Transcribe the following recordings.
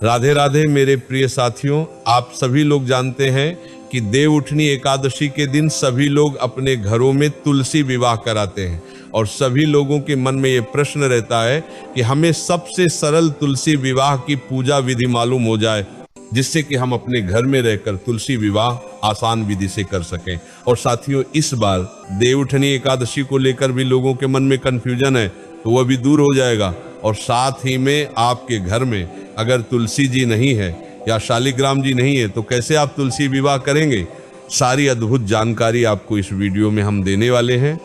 राधे राधे मेरे प्रिय साथियों, आप सभी लोग जानते हैं कि देवउठनी एकादशी के दिन सभी लोग अपने घरों में तुलसी विवाह कराते हैं और सभी लोगों के मन में ये प्रश्न रहता है कि हमें सबसे सरल तुलसी विवाह की पूजा विधि मालूम हो जाए, जिससे कि हम अपने घर में रहकर तुलसी विवाह आसान विधि से कर सकें। और साथियों, इस बार देवउठनी एकादशी को लेकर भी लोगों के मन में कंफ्यूजन है, तो वह भी दूर हो जाएगा। और साथ ही में आपके घर में अगर तुलसी जी नहीं है या शालिग्राम जी नहीं है तो कैसे आप तुलसी विवाह करेंगे, सारी अद्भुत जानकारी आपको इस वीडियो में हम देने वाले हैं।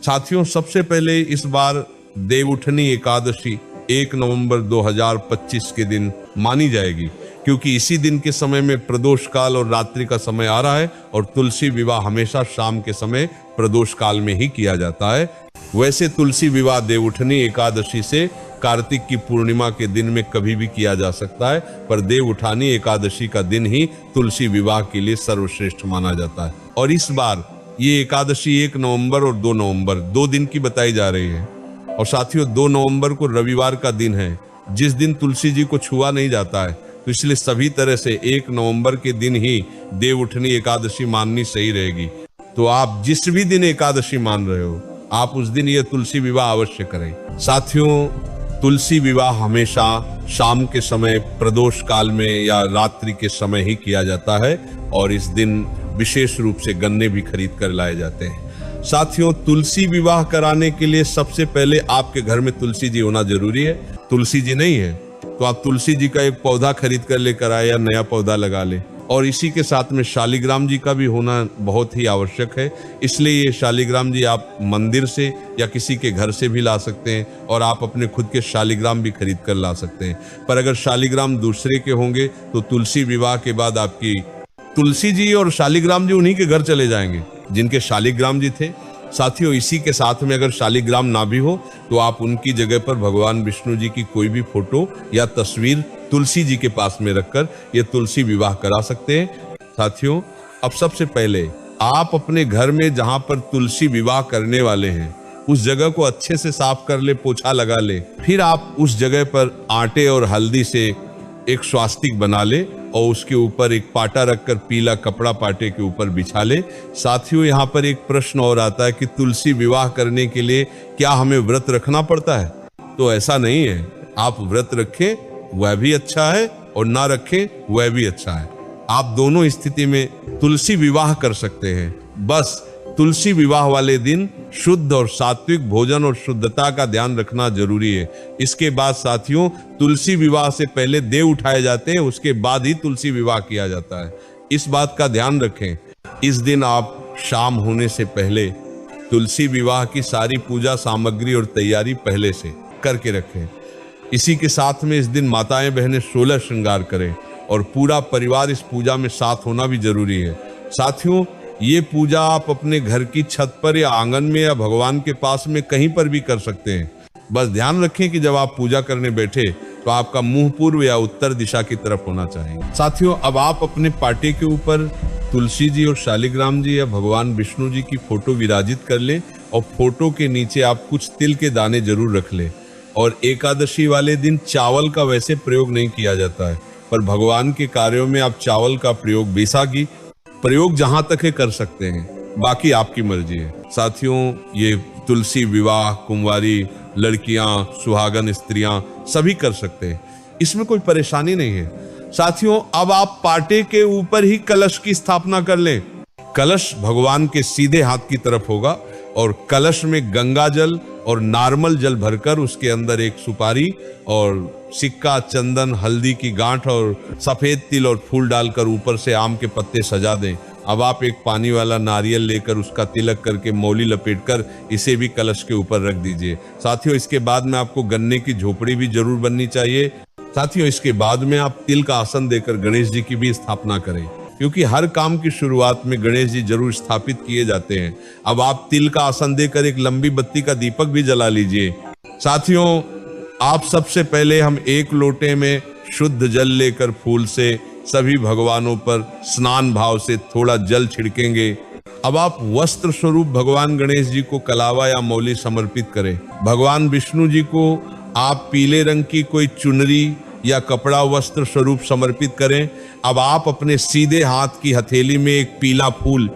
साथियों, सबसे पहले इस बार देवउठनी एकादशी 1 नवंबर 2025 के दिन मानी जाएगी, क्योंकि इसी दिन के समय में प्रदोष काल और रात्रि का समय आ रहा है और तुलसी विवाह हमेशा शाम के समय प्रदोष काल में ही किया जाता है। वैसे तुलसी विवाह देवउठनी एकादशी से कार्तिक की पूर्णिमा के दिन में कभी भी किया जा सकता है, पर देवउठानी एकादशी का दिन ही तुलसी विवाह के लिए सर्वश्रेष्ठ माना जाता है। और इस बार ये एकादशी 1 नवंबर और 2 नवंबर 2 दिन की बताई जा रही है। और साथियों, 2 नवंबर को रविवार का दिन है, जिस दिन तुलसी जी को छुआ नहीं जाता है, तो इसलिए सभी तरह से 1 नवंबर के दिन ही देवउठनी एकादशी माननी सही रहेगी। तो आप जिस भी दिन एकादशी मान रहे हो, आप उस दिन ये तुलसी विवाह अवश्य करें। साथियों, तुलसी विवाह हमेशा शाम के समय प्रदोष काल में या रात्रि के समय ही किया जाता है और इस दिन विशेष रूप से गन्ने भी खरीद कर लाए जाते हैं। साथियों, तुलसी विवाह कराने के लिए सबसे पहले आपके घर में तुलसी जी होना जरूरी है। तुलसी जी नहीं है तो आप तुलसी जी का एक पौधा खरीद कर लेकर आए या नया पौधा लगा ले। और इसी के साथ में शालिग्राम जी का भी होना बहुत ही आवश्यक है, इसलिए ये शालिग्राम जी आप मंदिर से या किसी के घर से भी ला सकते हैं और आप अपने खुद के शालिग्राम भी खरीद कर ला सकते हैं। पर अगर शालिग्राम दूसरे के होंगे तो तुलसी विवाह के बाद आपकी तुलसी जी और शालिग्राम जी उन्हीं के घर चले जाएंगे जिनके शालिग्राम जी थे। साथियों, इसी के साथ में अगर शालिग्राम ना भी हो तो आप उनकी जगह पर भगवान विष्णु जी की कोई भी फोटो या तस्वीर तुलसी जी के पास में रखकर ये तुलसी विवाह करा सकते हैं। साथियों, अब सबसे पहले आप अपने घर में जहां पर तुलसी विवाह करने वाले हैं उस जगह को अच्छे से साफ कर ले, पोछा लगा ले। फिर आप उस जगह पर आटे और हल्दी से एक स्वास्तिक बना ले और उसके ऊपर एक पाटा रखकर पीला कपड़ा पाटे के ऊपर बिछा ले। साथियों, यहाँ पर एक प्रश्न और आता है कि तुलसी विवाह करने के लिए क्या हमें व्रत रखना पड़ता है? तो ऐसा नहीं है। आप व्रत रखें वह भी अच्छा है और ना रखें वह भी अच्छा है। आप दोनों स्थिति में तुलसी विवाह कर सकते हैं। बस तुलसी विवाह वाले दिन शुद्ध और सात्विक भोजन और शुद्धता का ध्यान रखना जरूरी है। इसके बाद साथियों, तुलसी विवाह से पहले देव उठाए जाते हैं, उसके बाद ही तुलसी विवाह किया जाता है। इस बात का ध्यान रखें। इस दिन आप शाम होने से पहले तुलसी विवाह की सारी पूजा सामग्री और तैयारी पहले से करके रखें। इसी के साथ में इस दिन माताएं बहनें 16 श्रृंगार करें और पूरा परिवार इस पूजा में साथ होना भी जरूरी है। साथियों, ये पूजा आप अपने घर की छत पर या आंगन में या भगवान के पास में कहीं पर भी कर सकते हैं। बस ध्यान रखें कि जब आप पूजा करने बैठे तो आपका मुंह पूर्व या उत्तर दिशा की तरफ होना चाहिए। साथियों, अब आप अपने पाटे के ऊपर तुलसी जी और शालिग्राम जी या भगवान विष्णु जी की फोटो विराजित कर ले और फोटो के नीचे आप कुछ तिल के दाने जरूर रख ले। और एकादशी वाले दिन चावल का वैसे प्रयोग नहीं किया जाता है, पर भगवान के कार्यों में आप चावल का प्रयोग बैसाखी प्रयोग जहां तक है कर सकते हैं, बाकी आपकी मर्जी है। साथियों, ये तुलसी विवाह कुंवारी लड़कियां, सुहागन स्त्रियां सभी कर सकते हैं, इसमें कोई परेशानी नहीं है। साथियों, अब आप पाटे के ऊपर ही कलश की स्थापना कर लें। कलश भगवान के सीधे हाथ की तरफ होगा और कलश में गंगा जल और नॉर्मल जल भरकर उसके अंदर एक सुपारी और सिक्का, चंदन, हल्दी की गांठ और सफेद तिल और फूल डालकर ऊपर से आम के पत्ते सजा दें। अब आप एक पानी वाला नारियल लेकर उसका तिलक करके मौली लपेटकर इसे भी कलश के ऊपर रख दीजिए। साथियों, इसके बाद में आपको गन्ने की झोपड़ी भी जरूर बननी चाहिए। साथियों, इसके बाद में आप तिल का आसन देकर गणेश जी की भी स्थापना करें, क्योंकि हर काम की शुरुआत में गणेश जी जरूर स्थापित किए जाते हैं। अब आप तिल का आसन देकर एक लंबी बत्ती का दीपक भी जला लीजिए। साथियों, आप सबसे पहले हम एक लोटे में शुद्ध जल लेकर फूल से सभी भगवानों पर स्नान भाव से थोड़ा जल छिड़केंगे। अब आप वस्त्र स्वरूप भगवान गणेश जी को कलावा या मौली समर्पित करें। भगवान विष्णु जी को आप पीले रंग की कोई चुनरी या कपड़ा वस्त्र स्वरूप समर्पित करें। अब आप अपने सीधे हाथ की हथेली में एक पीला फूल,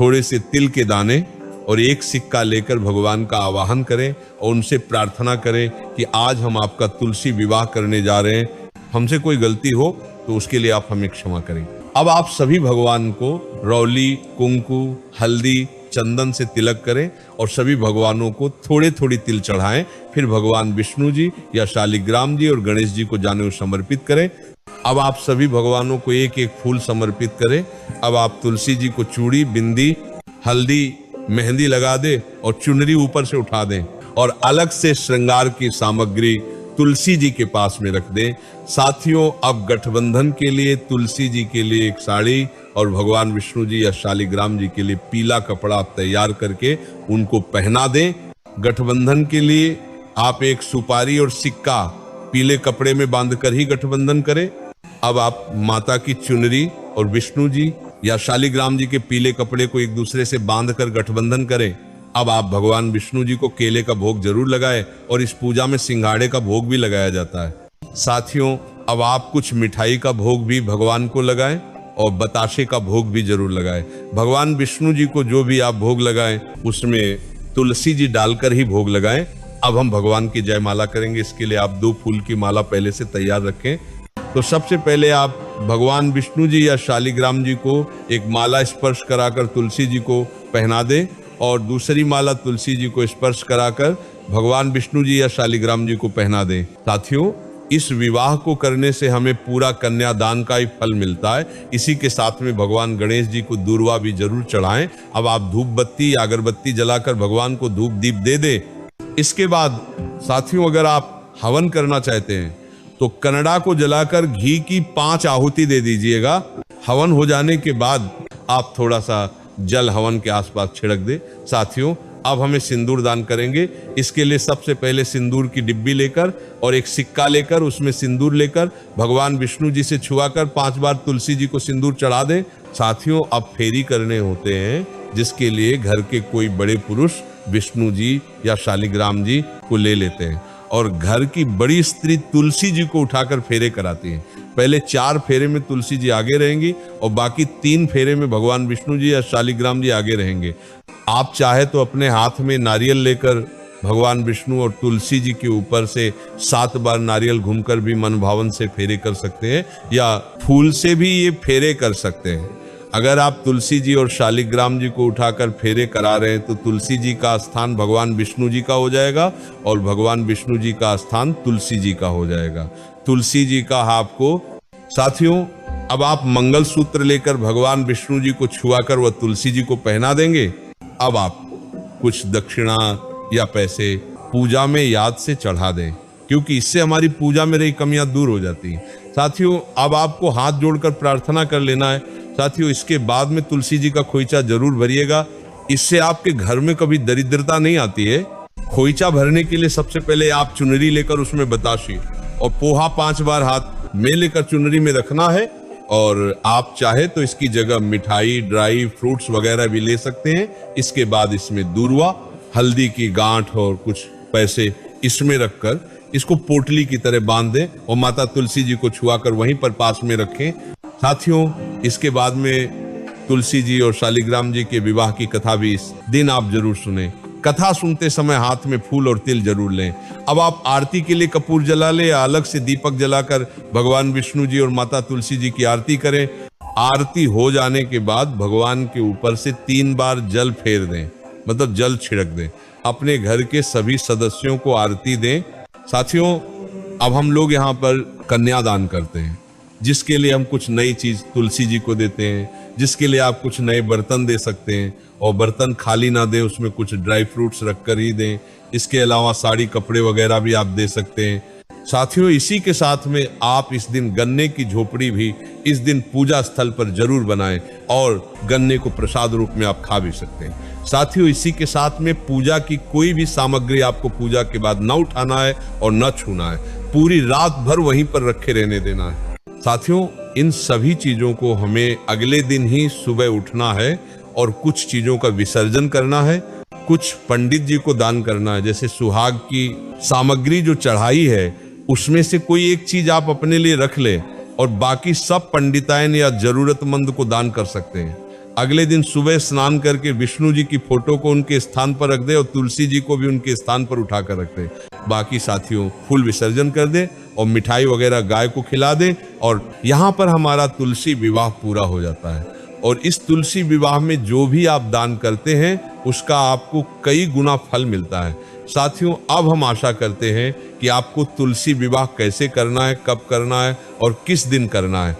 थोड़े से तिल के दाने और एक सिक्का लेकर भगवान का आवाहन करें और उनसे प्रार्थना करें कि आज हम आपका तुलसी विवाह करने जा रहे हैं, हमसे कोई गलती हो तो उसके लिए आप हमें क्षमा करें। अब आप सभी भगवान को रौली, कुंकु, हल्दी, चंदन से तिलक करें और सभी भगवानों को थोड़े थोड़ी तिल चढ़ाएं। फिर भगवान विष्णु जी या शालिग्राम जी और गणेश जी को जाने समर्पित करें। अब आप सभी भगवानों को एक एक फूल समर्पित करें। अब आप तुलसी जी को चूड़ी, बिंदी, हल्दी, मेहंदी लगा दे और चुनरी ऊपर से उठा दें और अलग से श्रृंगार की सामग्री तुलसी जी के पास में रख दें। साथियों, अब गठबंधन के लिए तुलसी जी के लिए एक साड़ी और भगवान विष्णु जी या शालिग्राम जी के लिए पीला कपड़ा तैयार करके उनको पहना दें। गठबंधन के लिए आप एक सुपारी और सिक्का पीले कपड़े में बांधकर ही गठबंधन करें। अब आप माता की चुनरी और विष्णु जी या शालिग्राम जी के पीले कपड़े को एक दूसरे से बांधकर गठबंधन करें। अब आप भगवान विष्णु जी को केले का भोग जरूर लगाएं और इस पूजा में सिंघाड़े का भोग भी लगाया जाता है। साथियों, अब आप कुछ मिठाई का भोग भी भगवान को लगाएं और बताशे का भोग भी जरूर लगाएं। भगवान विष्णु जी को जो भी आप भोग लगाएं उसमें तुलसी जी डालकर ही भोग लगाएं। अब हम भगवान की जयमाला करेंगे। इसके लिए आप 2 फूल की माला पहले से तैयार रखें। तो सबसे पहले आप भगवान विष्णु जी या शालिग्राम जी को एक माला स्पर्श कराकर तुलसी जी को पहना दें और दूसरी माला तुलसी जी को स्पर्श कराकर भगवान विष्णु जी या शालिग्राम जी को पहना दें। साथियों, इस विवाह को करने से हमें पूरा कन्यादान का ही फल मिलता है। इसी के साथ में भगवान गणेश जी को दूर्वा भी जरूर चढ़ाएं। अब आप धूप बत्ती या अगरबत्ती जलाकर भगवान को धूप दीप दे दें। इसके बाद साथियों, अगर आप हवन करना चाहते हैं तो कनड़ा को जलाकर घी की 5 आहुति दे दीजिएगा। हवन हो जाने के बाद आप थोड़ा सा जल हवन के आसपास छिड़क दे। साथियों, अब हमें सिंदूर दान करेंगे। इसके लिए सबसे पहले सिंदूर की डिब्बी लेकर और एक सिक्का लेकर उसमें सिंदूर लेकर भगवान विष्णु जी से छुआकर 5 बार तुलसी जी को सिंदूर चढ़ा दें। साथियों, अब फेरी करने होते हैं, जिसके लिए घर के कोई बड़े पुरुष विष्णु जी या शालिग्राम जी को ले लेते हैं और घर की बड़ी स्त्री तुलसी जी को उठाकर फेरे कराती है। पहले 4 फेरे में तुलसी जी आगे रहेंगी और बाकी 3 फेरे में भगवान विष्णु जी या शालिग्राम जी आगे रहेंगे। आप चाहे तो अपने हाथ में नारियल लेकर भगवान विष्णु और तुलसी जी के ऊपर से 7 बार नारियल घूमकर भी मन भावन से फेरे कर सकते हैं या फूल से भी ये फेरे कर सकते हैं। अगर आप तुलसी जी और शालिग्राम जी को उठाकर फेरे करा रहे हैं तो तुलसी जी का स्थान भगवान विष्णु जी का हो जाएगा और भगवान विष्णु जी का स्थान तुलसी जी का हो जाएगा। तुलसी जी का आपको साथियों, अब आप मंगल सूत्र लेकर भगवान विष्णु जी को छुआकर वह तुलसी जी को पहना देंगे। अब आप कुछ दक्षिणा या पैसे पूजा में याद से चढ़ा दें, क्योंकि इससे हमारी पूजा में रही कमियां दूर हो जाती हैं। साथियों, अब आपको हाथ जोड़कर प्रार्थना कर लेना है। साथियों, इसके बाद में तुलसी जी का खोइचा जरूर भरिएगा। इससे आपके घर में कभी दरिद्रता नहीं आती है। खोइचा भरने के लिए सबसे पहले आप चुनरी लेकर उसमें बताशे और पोहा 5 बार हाथ में लेकर चुनरी में रखना है और आप चाहे तो इसकी जगह मिठाई, ड्राई फ्रूट्स वगैरह भी ले सकते हैं। इसके बाद इसमें दूर्वा, हल्दी की गांठ और कुछ पैसे इसमें रखकर इसको पोटली की तरह बांध दें और माता तुलसी जी को छुआकर वहीं पर पास में रखें। साथियों, इसके बाद में तुलसी जी और शालिग्राम जी के विवाह की कथा भी इस दिन आप जरूर सुने। कथा सुनते समय हाथ में फूल और तिल जरूर लें। अब आप आरती के लिए कपूर जला लें या अलग से दीपक जलाकर भगवान विष्णु जी और माता तुलसी जी की आरती करें। आरती हो जाने के बाद भगवान के ऊपर से 3 बार जल फेर दें, मतलब जल छिड़क दें। अपने घर के सभी सदस्यों को आरती दें। साथियों, अब हम लोग यहाँ पर कन्यादान करते हैं, जिसके लिए हम कुछ नई चीज तुलसी जी को देते हैं, जिसके लिए आप कुछ नए बर्तन दे सकते हैं और बर्तन खाली ना दें, उसमें कुछ ड्राई फ्रूट्स रखकर ही दें। इसके अलावा साड़ी, कपड़े वगैरह भी आप दे सकते हैं। साथियों, इसी के साथ में आप इस दिन गन्ने की झोपड़ी भी इस दिन पूजा स्थल पर जरूर बनाएं और गन्ने को प्रसाद रूप में आप खा भी सकते हैं। साथियों, इसी के साथ में पूजा की कोई भी सामग्री आपको पूजा के बाद न उठाना है और न छूना है। पूरी रात भर वहीं पर रखे रहने देना है। साथियों, इन सभी चीजों को हमें अगले दिन ही सुबह उठना है और कुछ चीजों का विसर्जन करना है, कुछ पंडित जी को दान करना है। जैसे सुहाग की सामग्री जो चढ़ाई है उसमें से कोई एक चीज आप अपने लिए रख ले और बाकी सब पंडितायन या जरूरतमंद को दान कर सकते हैं। अगले दिन सुबह स्नान करके विष्णु जी की फोटो को उनके स्थान पर रख दे और तुलसी जी को भी उनके स्थान पर उठाकर रख दे। बाकी साथियों फूल विसर्जन कर दे और मिठाई वगैरह गाय को खिला दे और यहाँ पर हमारा तुलसी विवाह पूरा हो जाता है। और इस तुलसी विवाह में जो भी आप दान करते हैं उसका आपको कई गुना फल मिलता है। साथियों अब हम आशा करते हैं कि आपको तुलसी विवाह कैसे करना है, कब करना है और किस दिन करना है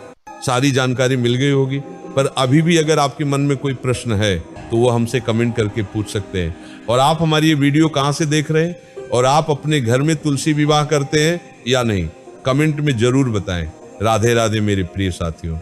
सारी जानकारी मिल गई होगी। पर अभी भी अगर आपके मन में कोई प्रश्न है तो वो हमसे कमेंट करके पूछ सकते हैं। और आप हमारी ये वीडियो कहाँ से देख रहे हैं और आप अपने घर में तुलसी विवाह करते हैं या नहीं, कमेंट में जरूर बताएं। राधे राधे मेरे प्रिय साथियों।